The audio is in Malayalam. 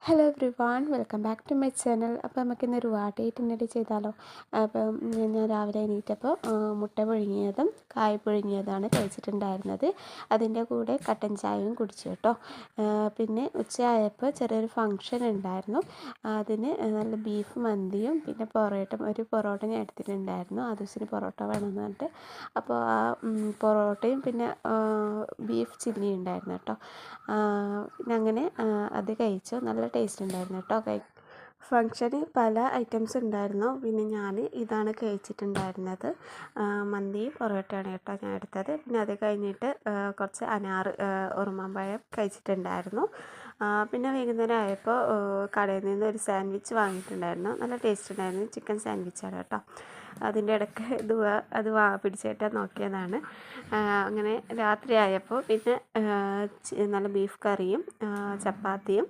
Hello everyone welcome back to my channel. അപ്പോൾ നമുക്കിന്നൊരു വാട്ടേറ്റിൻ്റെ ചെയ്താലോ. അപ്പം ഞാൻ രാവിലെ എണീറ്റപ്പോൾ മുട്ട പുഴുങ്ങിയതും കായ് പുഴുങ്ങിയതാണ് കഴിച്ചിട്ടുണ്ടായിരുന്നത്. അതിൻ്റെ കൂടെ കട്ടൻ ചായയും കുടിച്ചു കേട്ടോ. പിന്നെ ഉച്ചയായപ്പോൾ ചെറിയൊരു ഫങ്ഷൻ ഉണ്ടായിരുന്നു. അതിന് നല്ല ബീഫ് മന്തിയും പിന്നെ ഒരു പൊറോട്ട ഞാൻ എടുത്തിട്ടുണ്ടായിരുന്നു. ആ ദിവസത്തിന് പൊറോട്ട വേണമെന്ന് പറഞ്ഞിട്ട്. അപ്പോൾ ആ പൊറോട്ടയും പിന്നെ ബീഫ് ചില്ലി ഉണ്ടായിരുന്നു കേട്ടോ. പിന്നെ അങ്ങനെ അത് കഴിച്ചു. നല്ല ടേസ്റ്റ് ഉണ്ടായിരുന്നു കേട്ടോ. ഫങ്ഷന് പല ഐറ്റംസ് ഉണ്ടായിരുന്നു. പിന്നെ ഞാൻ ഇതാണ് കഴിച്ചിട്ടുണ്ടായിരുന്നത്. മന്തി പൊറോട്ടയാണ് കേട്ടോ ഞാൻ എടുത്തത്. പിന്നെ അത് കഴിഞ്ഞിട്ട് കുറച്ച് ഉറുമാമ്പഴം കഴിച്ചിട്ടുണ്ടായിരുന്നു. പിന്നെ വൈകുന്നേരം ആയപ്പോൾ കടയിൽ നിന്ന് ഒരു സാൻഡ്വിച്ച് വാങ്ങിയിട്ടുണ്ടായിരുന്നു. നല്ല ടേസ്റ്റ് ഉണ്ടായിരുന്നു. ചിക്കൻ സാൻഡ്വിച്ചാണ് കേട്ടോ. അതിൻ്റെ ഇടയ്ക്ക് അത് പിടിച്ചിട്ട് നോക്കിയതാണ്. അങ്ങനെ രാത്രി ആയപ്പോൾ പിന്നെ നല്ല ബീഫ് കറിയും ചപ്പാത്തിയും